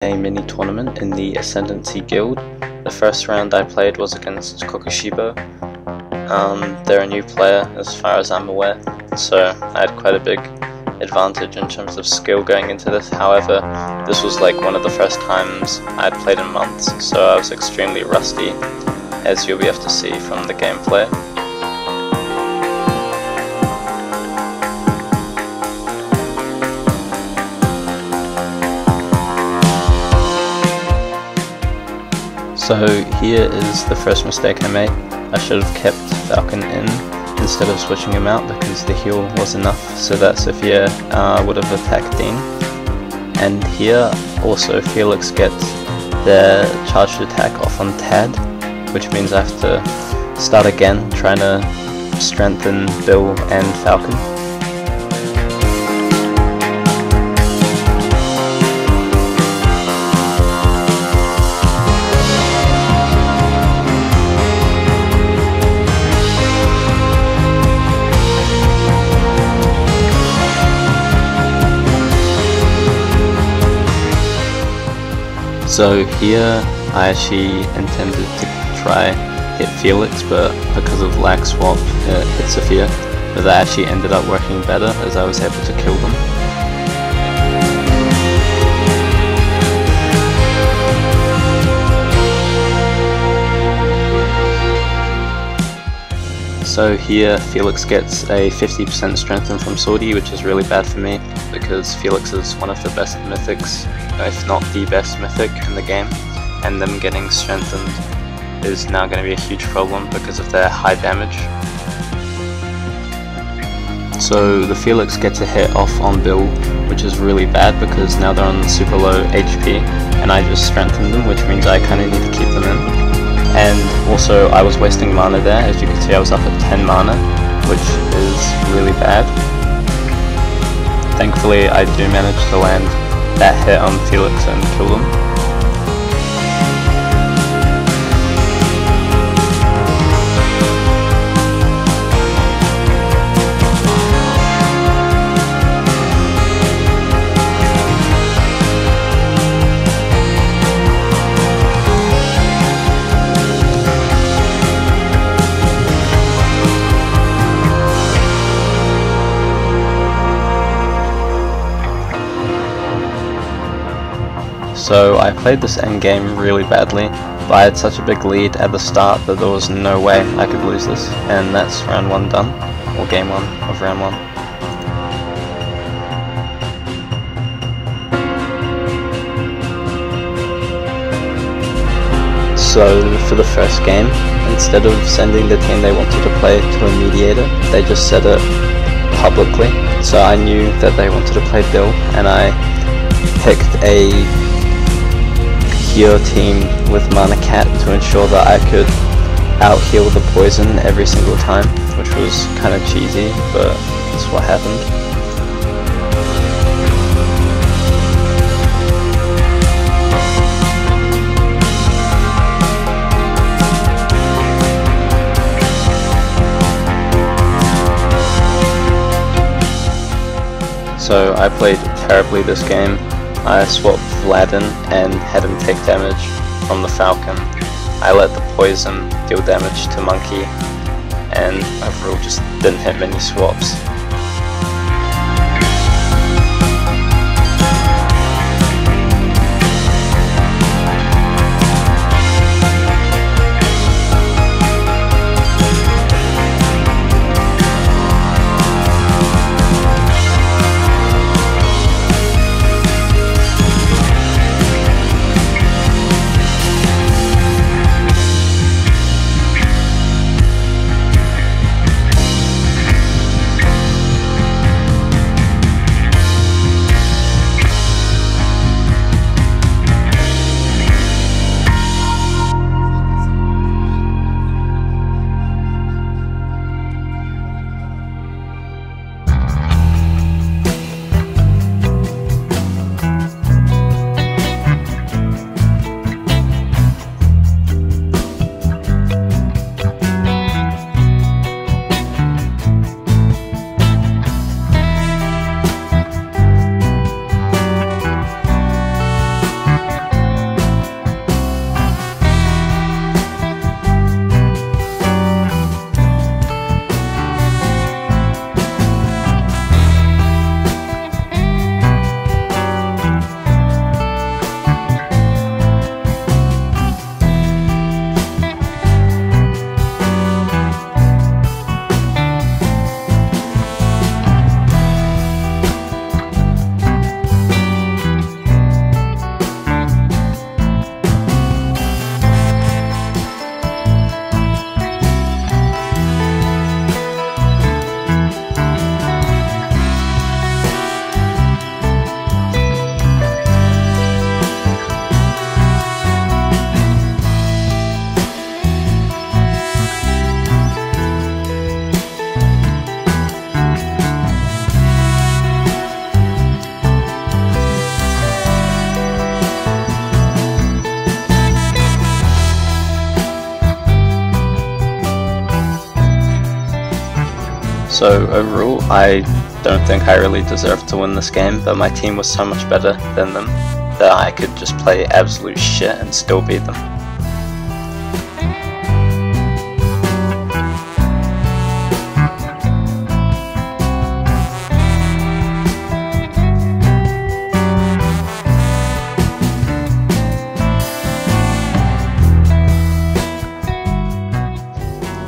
a mini tournament in the Ascendancy Guild. The first round I played was against Kokushibo. They're a new player as far as I'm aware, so I had quite a big advantage in terms of skill going into this. However, this was like one of the first times I'd played in months, so I was extremely rusty, as you'll be able to see from the gameplay. So here is the first mistake I made. I should have kept Falcon in instead of switching him out because the heal was enough so that Sophia would have attacked Dean. And here also Felix gets the charged attack off on Tad, which means I have to start again trying to strengthen Bill and Falcon. So here I actually intended to try hit Felix, but because of lag swap it hit Sophia, but that actually ended up working better as I was able to kill them. So here Felix gets a 50% strengthen from Swordy, which is really bad for me because Felix is one of the best mythics, if not the best mythic in the game, and them getting strengthened is now going to be a huge problem because of their high damage. So the Felix gets a hit off on Bill, which is really bad because now they're on super low HP and I just strengthened them, which means I kind of need to keep them in. And also I was wasting mana there. As you can see, I was up at 10 mana, which is really bad. Thankfully I do manage to land that hit on Felix and kill them. So I played this endgame really badly, but I had such a big lead at the start that there was no way I could lose this, and that's round 1 done, or game 1 of round 1. So for the first game, instead of sending the team they wanted to play to a mediator, they just said it publicly. So I knew that they wanted to play Bill, and I picked a Cure team with Mana Cat to ensure that I could out-heal the poison every single time, which was kind of cheesy, but that's what happened. So I played terribly this game. I swapped Vlad in and had him take damage from the Falcon. I let the poison deal damage to Monkey, and overall just didn't hit many swaps. So overall, I don't think I really deserved to win this game, but my team was so much better than them that I could just play absolute shit and still beat them.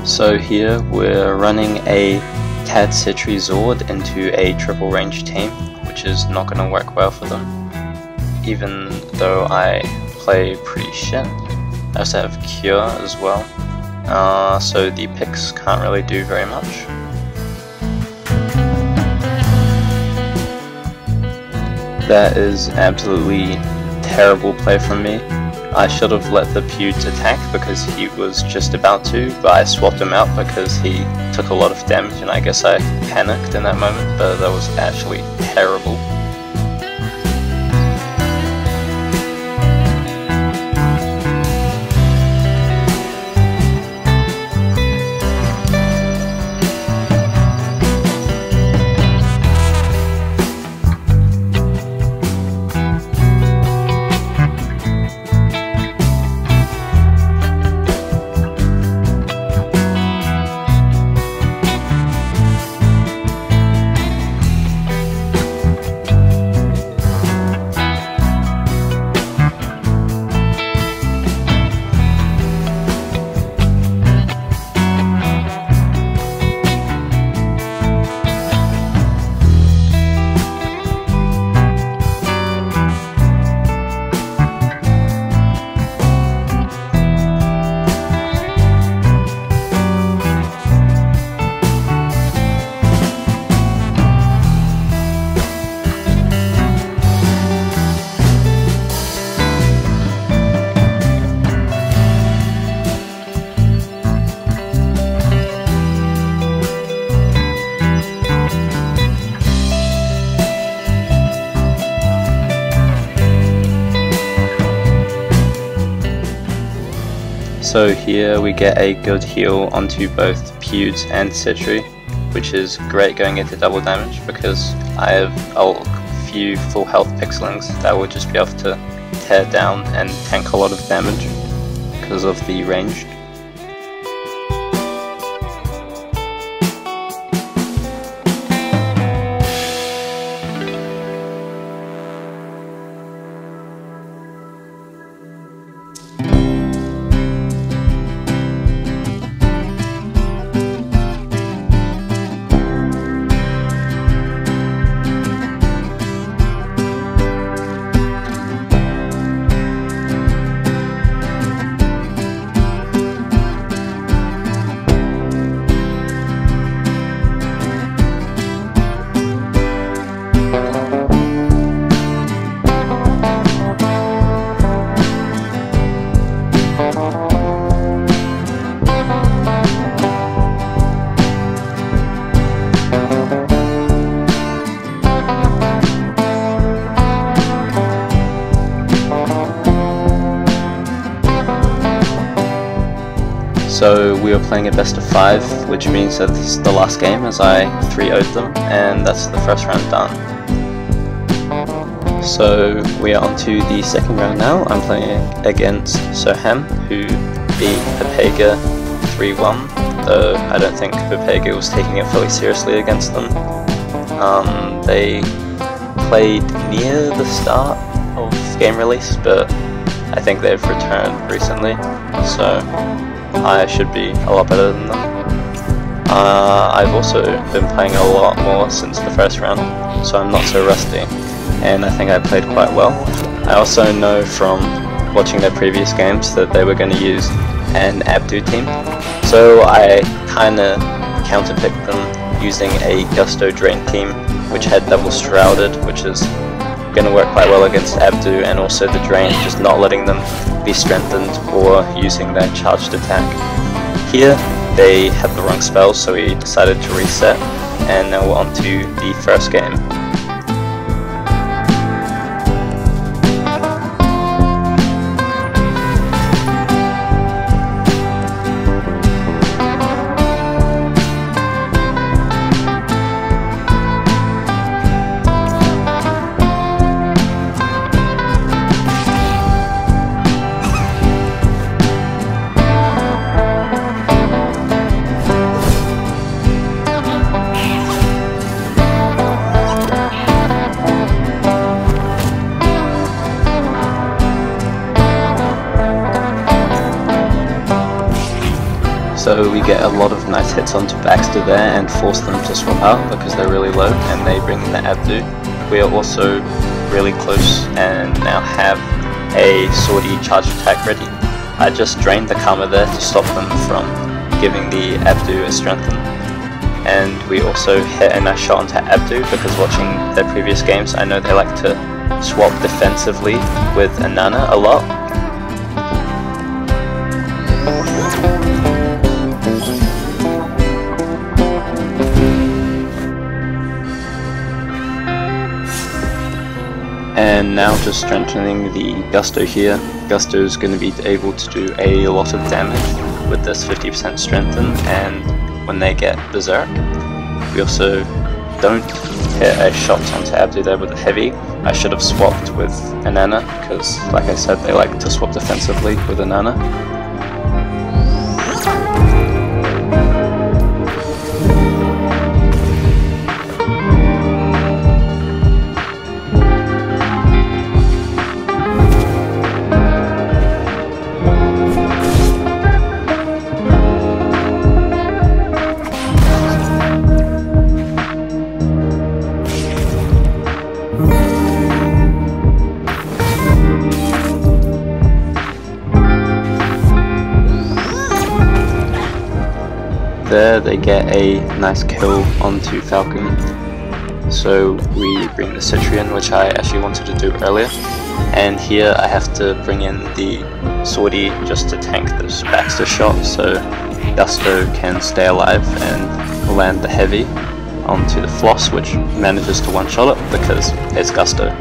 So here we're running a Tad Citri Zord into a triple range team, which is not going to work well for them, even though I play pretty shit. I also have Cure as well, so the picks can't really do very much. That is absolutely terrible play from me. I should have let the Pewds attack because he was just about to, but I swapped him out because he took a lot of damage and I guess I panicked in that moment, but that was actually terrible. So here we get a good heal onto both Pewds and Citri, which is great going into double damage because I have a few full health Pixelings that will just be able to tear down and tank a lot of damage because of the ranged. So we are playing a best of 5, which means that this is the last game as I 3-0'd them, and that's the first round done. So we are on to the second round now. I'm playing against SuperSoham, who beat Pepega 3-1, though I don't think Pepega was taking it fully seriously against them. They played near the start of game release, but I think they've returned recently, so I should be a lot better than them. I've also been playing a lot more since the first round, so I'm not so rusty, and I think I played quite well. I also know from watching their previous games that they were going to use an Abdu team, so I kinda counterpicked them using a Gusto Drain team which had double Shrouded, which is going to work quite well against Abdu, and also the Drain, just not letting them be strengthened or using their charged attack. Here they had the wrong spells, so we decided to reset, and now we're on to the first game. So we get a lot of nice hits onto Baxter there and force them to swap out because they're really low and they bring in the Abdu. We are also really close and now have a Swordy charge attack ready. I just drained the Karma there to stop them from giving the Abdu a strengthen. And we also hit a nice shot onto Abdu because watching their previous games I know they like to swap defensively with Anana a lot. And now just strengthening the Gusto here. Gusto is going to be able to do a lot of damage with this 50% strengthen, and when they get Berserk. We also don't hit a shot onto Abdu there with a heavy. I should have swapped with Anana because, like I said, they like to swap defensively with Anana. There they get a nice kill onto Falcon, so we bring the Citrian, which I actually wanted to do earlier, and here I have to bring in the Swordy just to tank this Baxter shot so Gusto can stay alive and land the heavy onto the Floss, which manages to one-shot it because it's Gusto.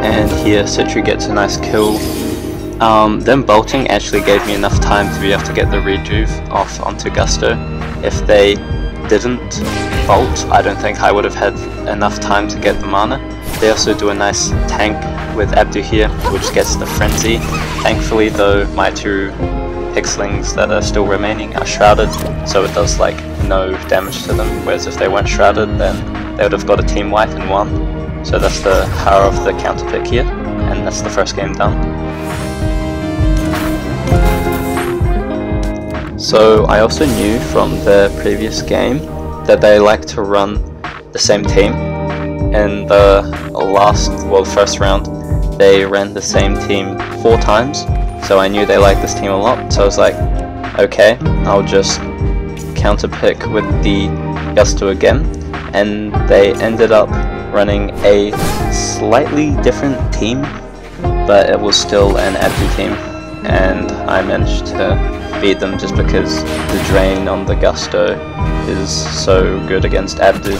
And here Citri gets a nice kill. Them bolting actually gave me enough time to be able to get the rejuve off onto Gusto. If they didn't bolt, I don't think I would have had enough time to get the mana. They also do a nice tank with Abdu here, which gets the Frenzy. Thankfully though, my two Pixlings that are still remaining are shrouded, so it does like no damage to them, whereas if they weren't shrouded then they would have got a team wipe and won. So that's the power of the counter pick here, and that's the first game done. So I also knew from the previous game that they like to run the same team. In the first round, they ran the same team 4 times, so I knew they liked this team a lot, so I was like, okay, I'll just counter pick with the Gusto again, and they ended up running a slightly different team, but it was still an Abdu team, and I managed to beat them just because the drain on the Gusto is so good against Abdu.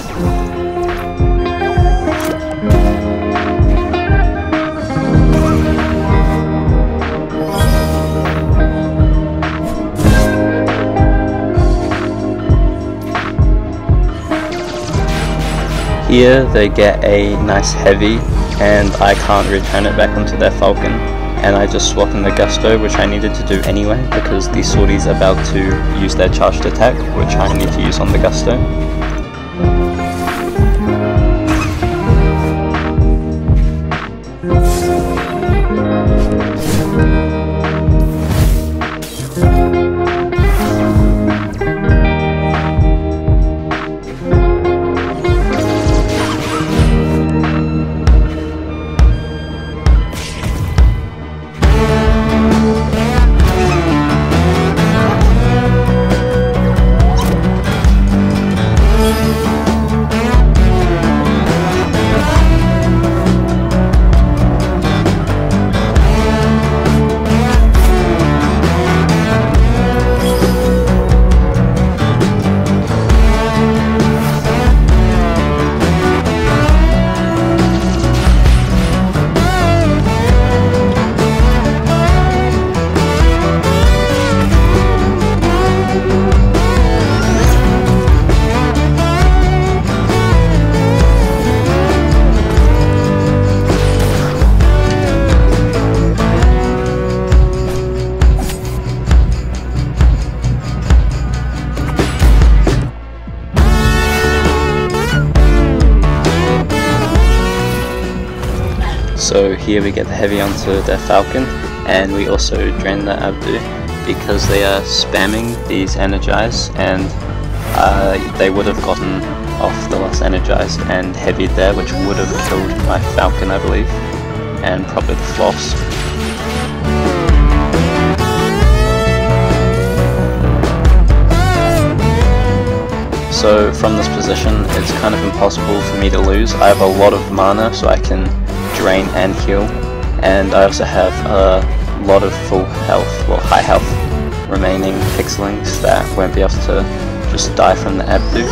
Here they get a nice heavy, and I can't return it back onto their Falcon, and I just swap in the Gusto, which I needed to do anyway because the Swordy's about to use their charged attack, which I need to use on the Gusto. So here we get the heavy onto their falcon, and we also drain the Abdu because they are spamming these energize, and they would have gotten off the last energize and heavy there, which would have killed my falcon, I believe, and probably the floss. So from this position it's kind of impossible for me to lose. I have a lot of mana, so I can drain and heal, and I also have a lot of full health, well, high health remaining pixelings that won't be able to just die from the Abdu.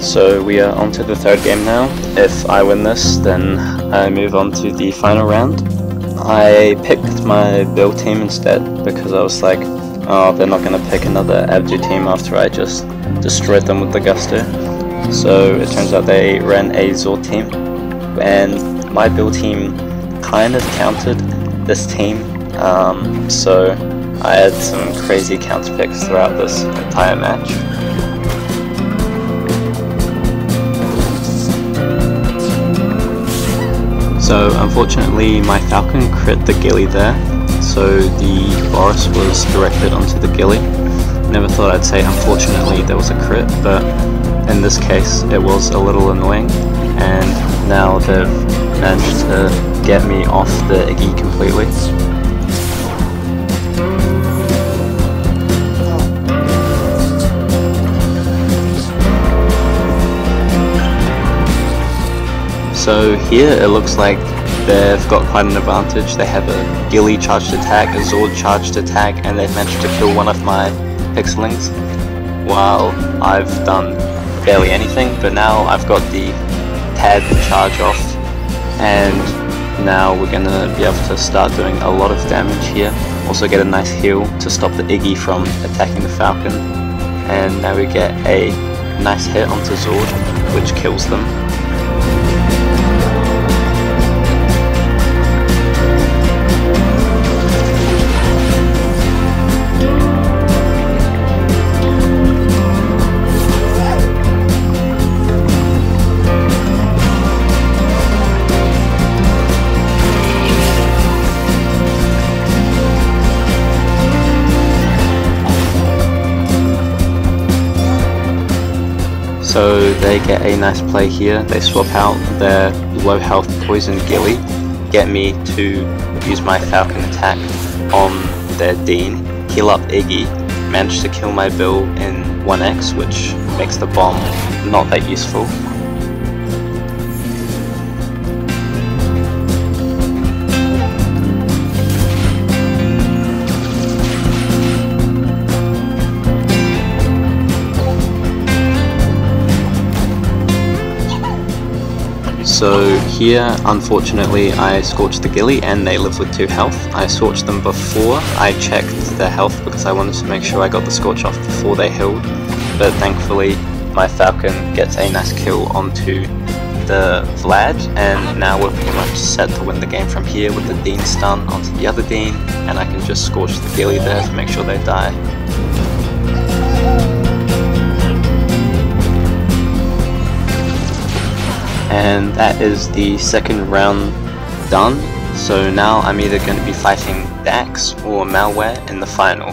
So we are on to the third game now. If I win this, then I move on to the final round. I picked my build team instead because I was like, oh, they're not going to pick another Abdu team after I just destroyed them with the Gusto. So it turns out they ran a Zord team, and my build team kind of countered this team, so I had some crazy counter picks throughout this entire match. So unfortunately my falcon crit the ghillie there, so the Boris was directed onto the ghillie. Never thought I'd say unfortunately there was a crit, but in this case it was a little annoying, and now they've managed to get me off the Iggy completely. So here it looks like they've got quite an advantage. They have a ghillie charged attack, a Zord charged attack, and they've managed to kill one of my pixelings, while I've done barely anything. But now I've got the Tad charge off, and now we're gonna be able to start doing a lot of damage here. Also get a nice heal to stop the Iggy from attacking the falcon, and now we get a nice hit onto Zord, which kills them. So they get a nice play here. They swap out their low health poison ghillie, get me to use my falcon attack on their Dean, heal up Iggy, manage to kill my Bill in 1x, which makes the bomb not that useful. So here, unfortunately, I scorched the ghillie and they live with 2 health. I scorched them before I checked their health because I wanted to make sure I got the scorch off before they healed, but thankfully my falcon gets a nice kill onto the Vlad, and now we're pretty much set to win the game from here with the Dean stun onto the other Dean, and I can just scorch the ghillie there to make sure they die. And that is the second round done. So now I'm either going to be fighting Dax or Malware in the final.